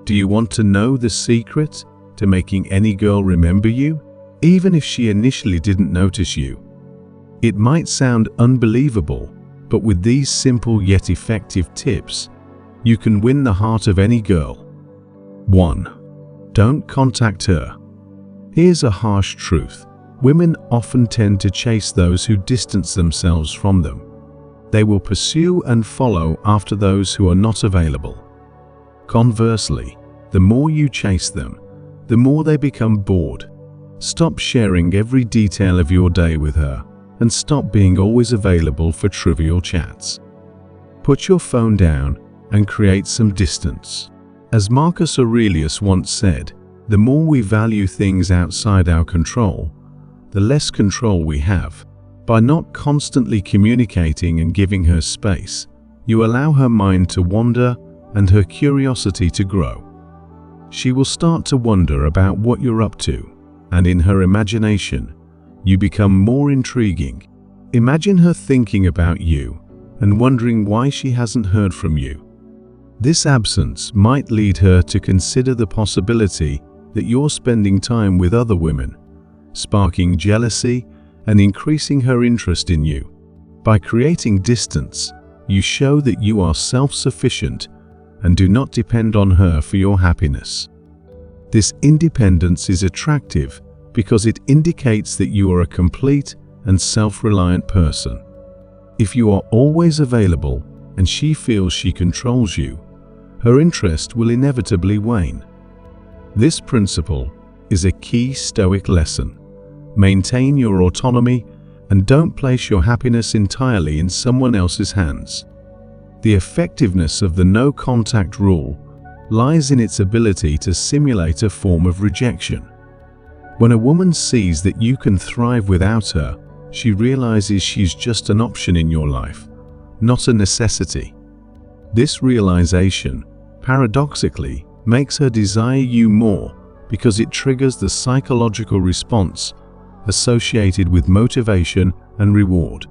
Do you want to know the secret to making any girl remember you, even if she initially didn't notice you? It might sound unbelievable, but with these simple yet effective tips, you can win the heart of any girl. 1. Don't contact her. Here's a harsh truth. Women often tend to chase those who distance themselves from them. They will pursue and follow after those who are not available. Conversely, the more you chase them, the more they become bored. Stop sharing every detail of your day with her, and stop being always available for trivial chats. Put your phone down and create some distance. As Marcus Aurelius once said, the more we value things outside our control, the less control we have. By not constantly communicating and giving her space, you allow her mind to wander and her curiosity to grow. She will start to wonder about what you're up to, and in her imagination, you become more intriguing. Imagine her thinking about you and wondering why she hasn't heard from you. This absence might lead her to consider the possibility that you're spending time with other women, sparking jealousy and increasing her interest in you. By creating distance, you show that you are self-sufficient and do not depend on her for your happiness. This independence is attractive because it indicates that you are a complete and self-reliant person. If you are always available and she feels she controls you, her interest will inevitably wane. This principle is a key Stoic lesson. Maintain your autonomy and don't place your happiness entirely in someone else's hands. The effectiveness of the no-contact rule lies in its ability to simulate a form of rejection. When a woman sees that you can thrive without her, she realizes she's just an option in your life, not a necessity. This realization, paradoxically, makes her desire you more because it triggers the psychological response associated with motivation and reward.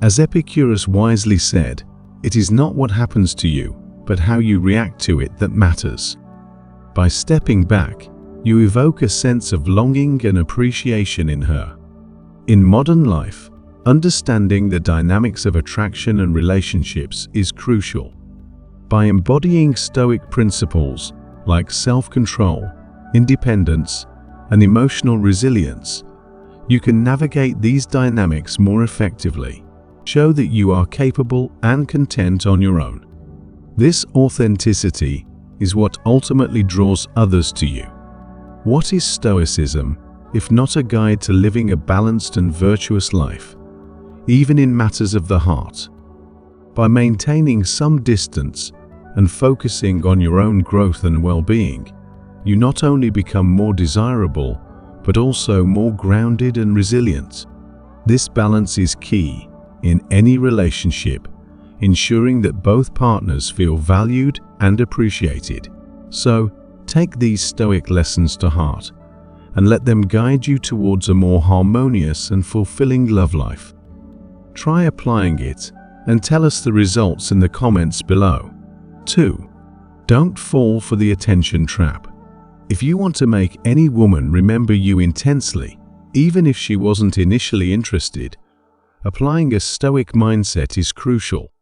As Epicurus wisely said, it is not what happens to you, but how you react to it that matters. By stepping back, you evoke a sense of longing and appreciation in her. In modern life, understanding the dynamics of attraction and relationships is crucial. By embodying Stoic principles like self-control, independence, and emotional resilience, you can navigate these dynamics more effectively. Show that you are capable and content on your own. This authenticity is what ultimately draws others to you. What is Stoicism, if not a guide to living a balanced and virtuous life, even in matters of the heart? By maintaining some distance and focusing on your own growth and well-being, you not only become more desirable, but also more grounded and resilient. This balance is key in any relationship, ensuring that both partners feel valued and appreciated. So, take these Stoic lessons to heart and let them guide you towards a more harmonious and fulfilling love life. Try applying it and tell us the results in the comments below. 2. Don't fall for the attention trap. If you want to make any woman remember you intensely, even if she wasn't initially interested, applying a Stoic mindset is crucial.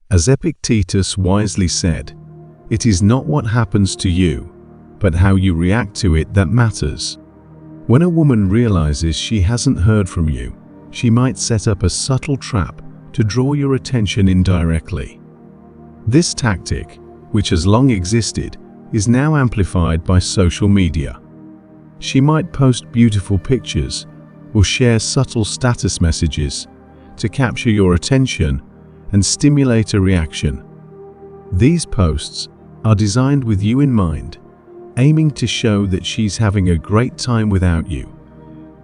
As Epictetus wisely said, it is not what happens to you, but how you react to it that matters. When a woman realizes she hasn't heard from you, she might set up a subtle trap to draw your attention indirectly. This tactic, which has long existed, is now amplified by social media. She might post beautiful pictures or share subtle status messages to capture your attention and stimulate a reaction. These posts are designed with you in mind, aiming to show that she's having a great time without you,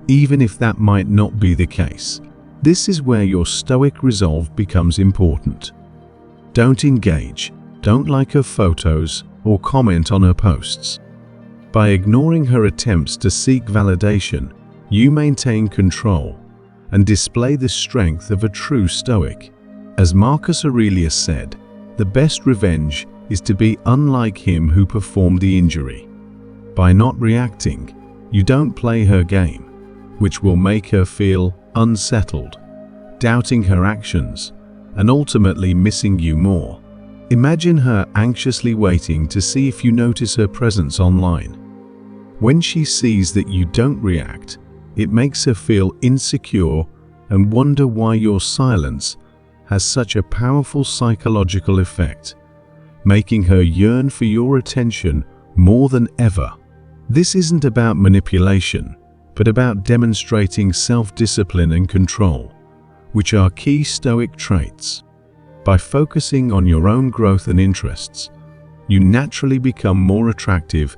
even if that might not be the case. This is where your Stoic resolve becomes important. Don't engage, don't like her photos, or comment on her posts. By ignoring her attempts to seek validation, you maintain control and display the strength of a true Stoic. As Marcus Aurelius said, the best revenge is to be unlike him who performed the injury. By not reacting, you don't play her game, which will make her feel unsettled, doubting her actions, and ultimately missing you more. Imagine her anxiously waiting to see if you notice her presence online. When she sees that you don't react, it makes her feel insecure and wonder why your silence has such a powerful psychological effect, making her yearn for your attention more than ever. This isn't about manipulation, but about demonstrating self-discipline and control, which are key Stoic traits. By focusing on your own growth and interests, you naturally become more attractive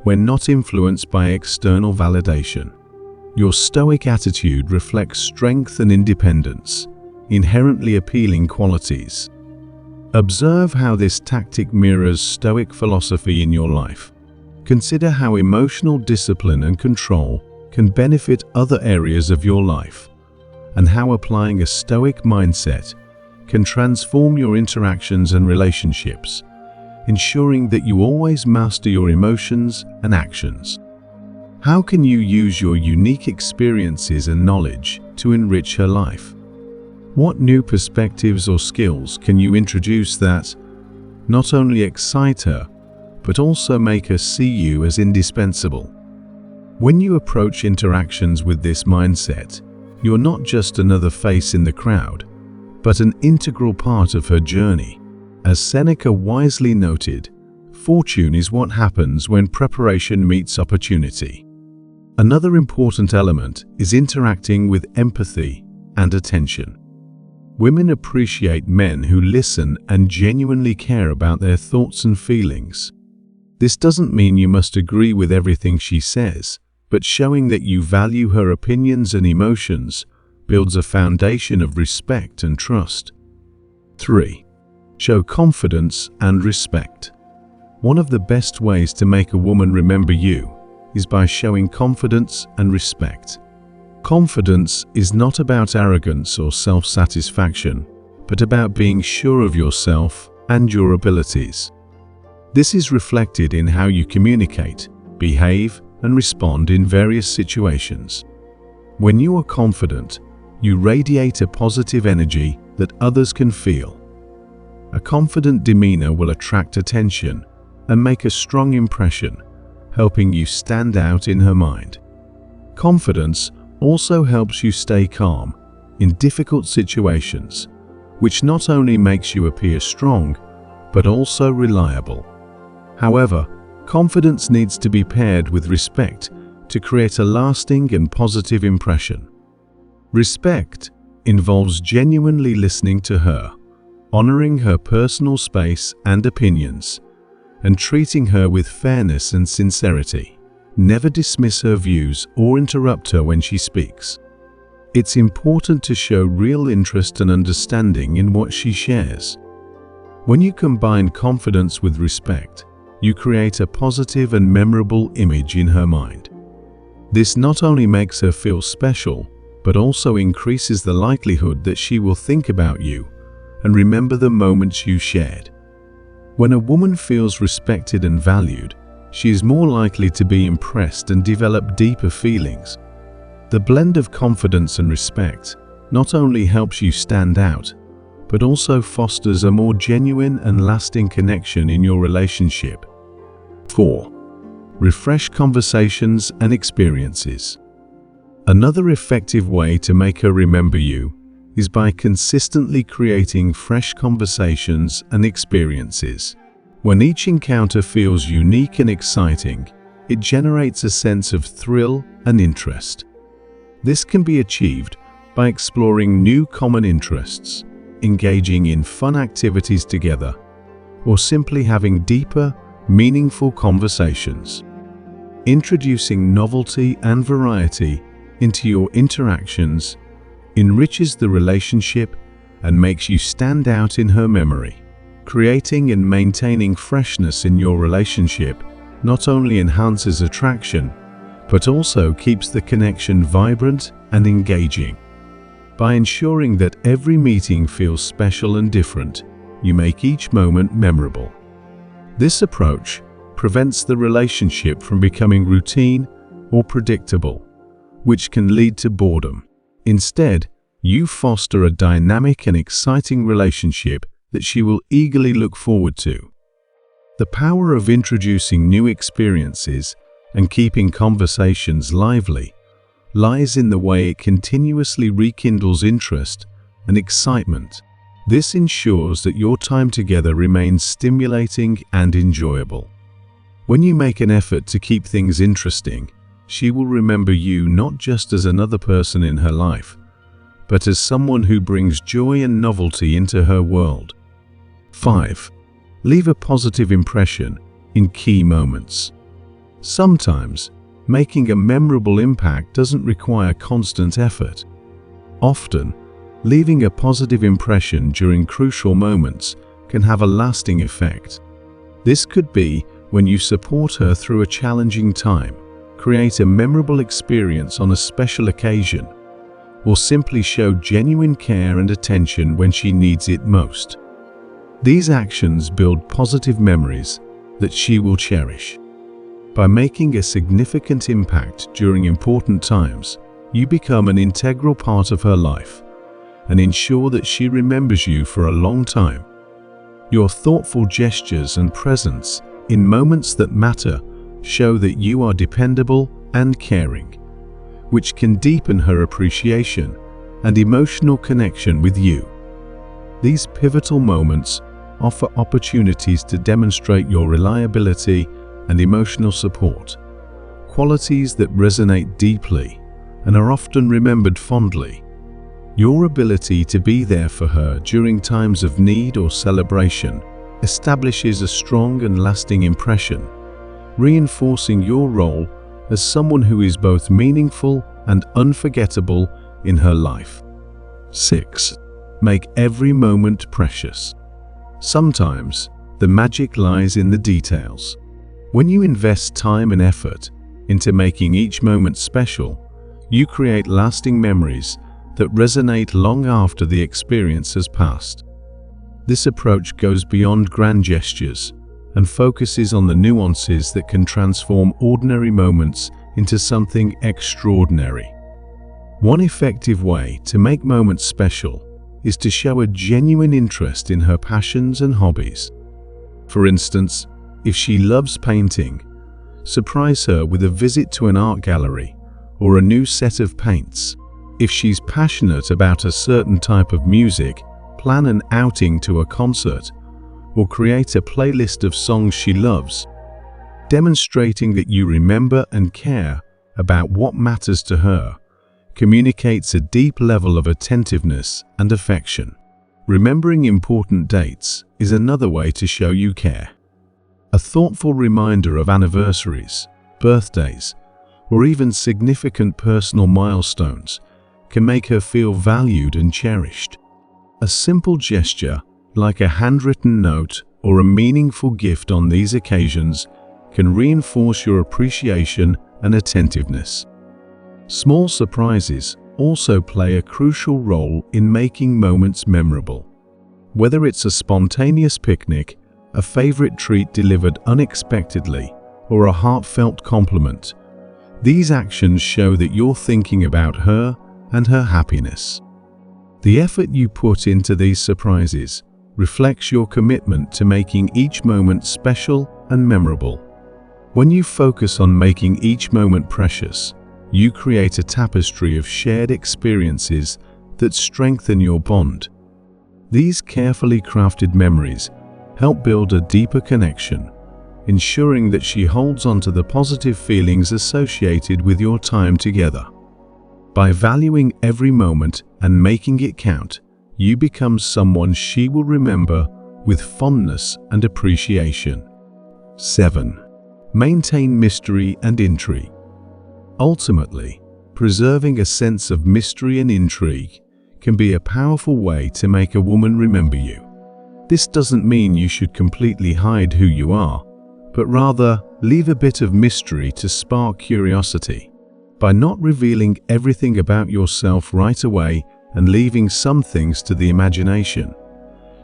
when not influenced by external validation. Your Stoic attitude reflects strength and independence, inherently appealing qualities. Observe how this tactic mirrors Stoic philosophy in your life. Consider how emotional discipline and control can benefit other areas of your life, and how applying a Stoic mindset can transform your interactions and relationships, ensuring that you always master your emotions and actions. How can you use your unique experiences and knowledge to enrich her life? What new perspectives or skills can you introduce that not only excite her, but also make her see you as indispensable? When you approach interactions with this mindset, you're not just another face in the crowd, but an integral part of her journey. As Seneca wisely noted, fortune is what happens when preparation meets opportunity. Another important element is interacting with empathy and attention. Women appreciate men who listen and genuinely care about their thoughts and feelings. This doesn't mean you must agree with everything she says, but showing that you value her opinions and emotions builds a foundation of respect and trust. 3. Show confidence and respect. One of the best ways to make a woman remember you is by showing confidence and respect. Confidence is not about arrogance or self-satisfaction, but about being sure of yourself and your abilities. This is reflected in how you communicate, behave, and respond in various situations. When you are confident, you radiate a positive energy that others can feel. A confident demeanor will attract attention and make a strong impression, helping you stand out in her mind. Confidence also helps you stay calm in difficult situations, which not only makes you appear strong, but also reliable. However, confidence needs to be paired with respect to create a lasting and positive impression. Respect involves genuinely listening to her, honoring her personal space and opinions, and treating her with fairness and sincerity. Never dismiss her views or interrupt her when she speaks. It's important to show real interest and understanding in what she shares. When you combine confidence with respect, you create a positive and memorable image in her mind. This not only makes her feel special, but also increases the likelihood that she will think about you and remember the moments you shared. When a woman feels respected and valued, she is more likely to be impressed and develop deeper feelings. The blend of confidence and respect not only helps you stand out, but also fosters a more genuine and lasting connection in your relationship. 4. Refresh conversations and experiences. Another effective way to make her remember you is by consistently creating fresh conversations and experiences. When each encounter feels unique and exciting, it generates a sense of thrill and interest. This can be achieved by exploring new common interests, engaging in fun activities together, or simply having deeper, meaningful conversations. Introducing novelty and variety into your interactions enriches the relationship and makes you stand out in her memory. Creating and maintaining freshness in your relationship not only enhances attraction, but also keeps the connection vibrant and engaging. By ensuring that every meeting feels special and different, you make each moment memorable. This approach prevents the relationship from becoming routine or predictable, which can lead to boredom. Instead, you foster a dynamic and exciting relationship that she will eagerly look forward to. The power of introducing new experiences and keeping conversations lively lies in the way it continuously rekindles interest and excitement. This ensures that your time together remains stimulating and enjoyable. When you make an effort to keep things interesting, she will remember you not just as another person in her life, but as someone who brings joy and novelty into her world. 5. Leave a positive impression in key moments. Sometimes, making a memorable impact doesn't require constant effort. Often, leaving a positive impression during crucial moments can have a lasting effect. This could be when you support her through a challenging time, create a memorable experience on a special occasion, or simply show genuine care and attention when she needs it most. These actions build positive memories that she will cherish. By making a significant impact during important times, you become an integral part of her life and ensure that she remembers you for a long time. Your thoughtful gestures and presence in moments that matter show that you are dependable and caring, which can deepen her appreciation and emotional connection with you. These pivotal moments offer opportunities to demonstrate your reliability and emotional support, qualities that resonate deeply and are often remembered fondly. Your ability to be there for her during times of need or celebration establishes a strong and lasting impression, reinforcing your role as someone who is both meaningful and unforgettable in her life. 6. Make every moment precious. Sometimes, the magic lies in the details. When you invest time and effort into making each moment special, you create lasting memories that resonate long after the experience has passed. This approach goes beyond grand gestures and focuses on the nuances that can transform ordinary moments into something extraordinary. One effective way to make moments special is to show a genuine interest in her passions and hobbies. For instance, if she loves painting, surprise her with a visit to an art gallery or a new set of paints. If she's passionate about a certain type of music, plan an outing to a concert or create a playlist of songs she loves. Demonstrating that you remember and care about what matters to her communicates a deep level of attentiveness and affection. Remembering important dates is another way to show you care. A thoughtful reminder of anniversaries, birthdays, or even significant personal milestones can make her feel valued and cherished. A simple gesture, like a handwritten note or a meaningful gift on these occasions, can reinforce your appreciation and attentiveness. Small surprises also play a crucial role in making moments memorable. Whether it's a spontaneous picnic, a favorite treat delivered unexpectedly, or a heartfelt compliment, these actions show that you're thinking about her and her happiness. The effort you put into these surprises reflects your commitment to making each moment special and memorable. When you focus on making each moment precious, you create a tapestry of shared experiences that strengthen your bond. These carefully crafted memories help build a deeper connection, ensuring that she holds on to the positive feelings associated with your time together. By valuing every moment and making it count, you become someone she will remember with fondness and appreciation. 7. Maintain mystery and intrigue. Ultimately, preserving a sense of mystery and intrigue can be a powerful way to make a woman remember you. This doesn't mean you should completely hide who you are, but rather leave a bit of mystery to spark curiosity. By not revealing everything about yourself right away and leaving some things to the imagination,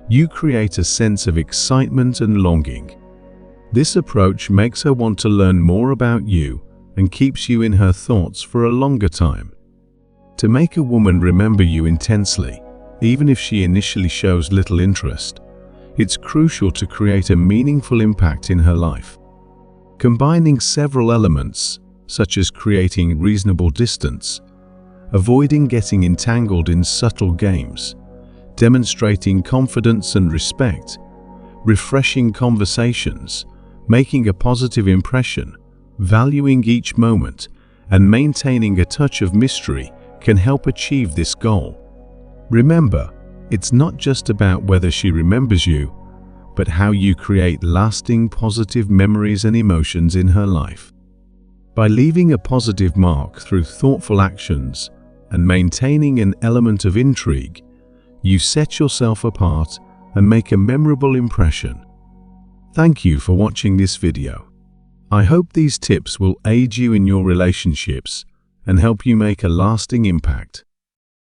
you create a sense of excitement and longing. This approach makes her want to learn more about you and keeps you in her thoughts for a longer time. To make a woman remember you intensely, even if she initially shows little interest, it's crucial to create a meaningful impact in her life. Combining several elements, such as creating reasonable distance, avoiding getting entangled in subtle games, demonstrating confidence and respect, refreshing conversations, making a positive impression, valuing each moment, and maintaining a touch of mystery can help achieve this goal. Remember, it's not just about whether she remembers you, but how you create lasting positive memories and emotions in her life. By leaving a positive mark through thoughtful actions and maintaining an element of intrigue, you set yourself apart and make a memorable impression. Thank you for watching this video. I hope these tips will aid you in your relationships and help you make a lasting impact.